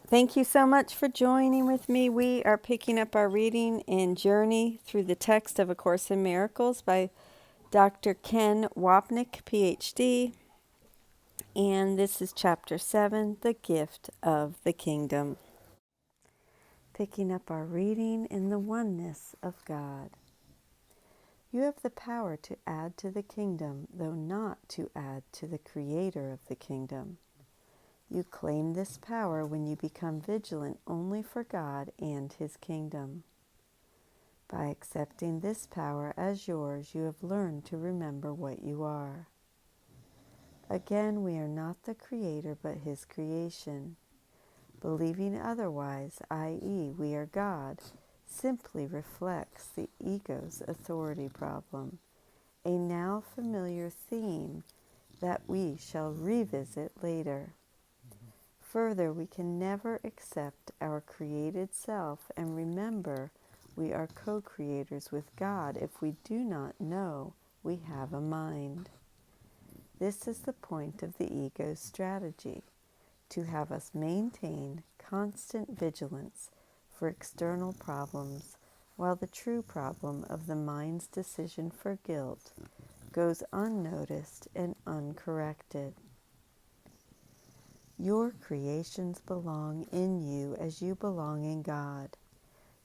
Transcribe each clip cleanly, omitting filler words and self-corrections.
Thank you so much for joining with me. We are picking up our reading and journey through the text of A Course in Miracles by Dr. Ken Wapnick, PhD. And this is Chapter 7, The Gift of the Kingdom. Picking up our reading in the oneness of God. You have the power to add to the kingdom, though not to add to the creator of the kingdom. You claim this power when you become vigilant only for God and His kingdom. By accepting this power as yours, you have learned to remember what you are. Again, we are not the Creator but His creation. Believing otherwise, i.e., we are God, simply reflects the ego's authority problem, a now familiar theme that we shall revisit later. Further, we can never accept our created self and remember we are co-creators with God if we do not know we have a mind. This is the point of the ego's strategy, to have us maintain constant vigilance for external problems, while the true problem of the mind's decision for guilt goes unnoticed and uncorrected. Your creations belong in you as you belong in God.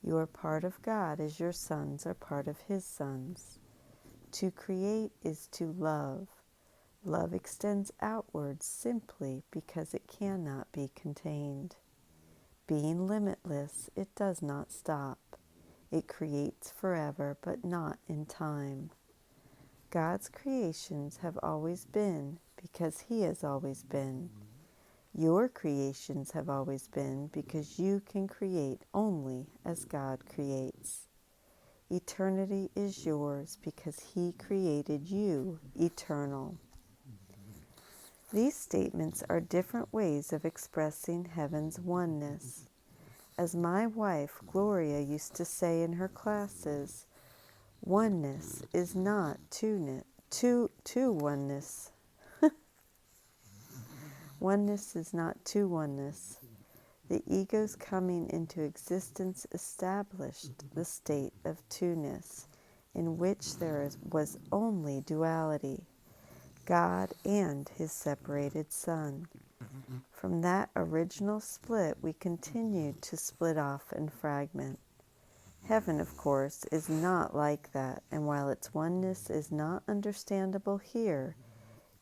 You are part of God as your sons are part of His sons. To create is to love. Love extends outwards simply because it cannot be contained. Being limitless, it does not stop. It creates forever, but not in time. God's creations have always been because He has always been. Your creations have always been because you can create only as God creates. Eternity is yours because He created you eternal. These statements are different ways of expressing heaven's oneness. As my wife, Gloria, used to say in her classes, oneness is not oneness. Oneness is not two oneness. The ego's coming into existence established the state of two-ness, in which there was only duality, God and His separated Son. From that original split, we continued to split off and fragment. Heaven, of course, is not like that, and while its oneness is not understandable here,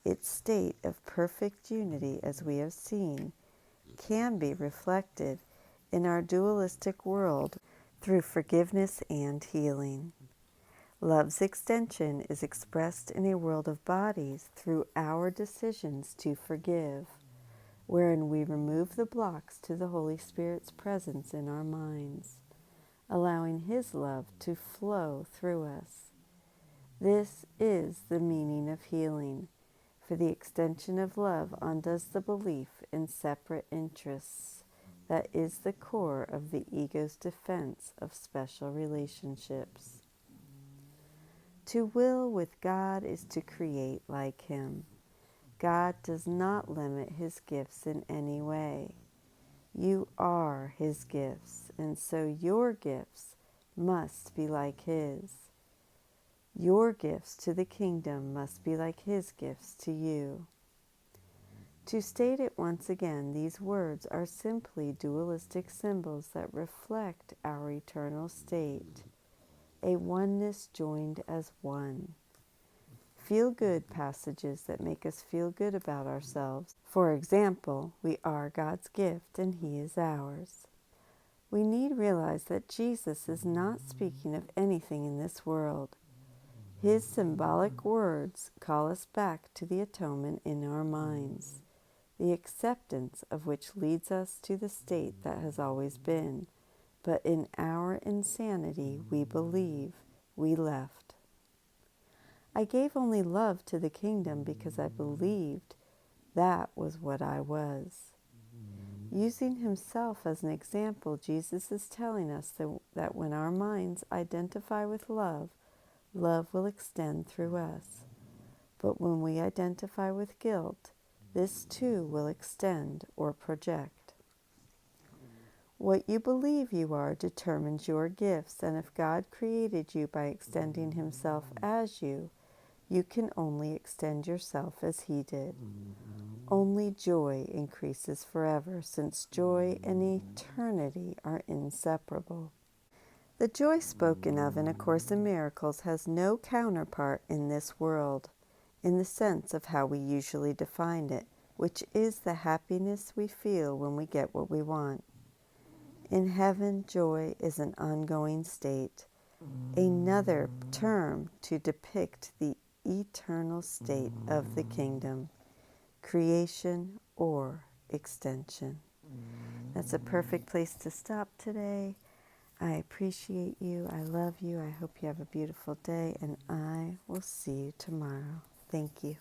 its state of perfect unity, as we have seen, can be reflected in our dualistic world through forgiveness and healing. Love's extension is expressed in a world of bodies through our decisions to forgive, wherein we remove the blocks to the Holy Spirit's presence in our minds, allowing His love to flow through us. This is the meaning of healing, for the extension of love undoes the belief in separate interests that is the core of the ego's defense of special relationships. To will with God is to create like Him. God does not limit His gifts in any way. You are His gifts, and so your gifts must be like His. Your gifts to the kingdom must be like His gifts to you. To state it once again, these words are simply dualistic symbols that reflect our eternal state, a oneness joined as one. Feel-good passages that make us feel good about ourselves. For example, we are God's gift and He is ours. We need realize that Jesus is not speaking of anything in this world. His symbolic words call us back to the atonement in our minds, the acceptance of which leads us to the state that has always been, but in our insanity we believe we left. I gave only love to the kingdom because I believed that was what I was. Using Himself as an example, Jesus is telling us that when our minds identify with love, love will extend through us. But when we identify with guilt, this too will extend or project. What you believe you are determines your gifts, and if God created you by extending Himself as you, you can only extend yourself as He did. Only joy increases forever, since joy and eternity are inseparable. The joy spoken of in A Course in Miracles has no counterpart in this world, in the sense of how we usually define it, which is the happiness we feel when we get what we want. In heaven, joy is an ongoing state, another term to depict the eternal state of the kingdom, creation or extension. That's a perfect place to stop today. I appreciate you. I love you. I hope you have a beautiful day, and I will see you tomorrow. Thank you.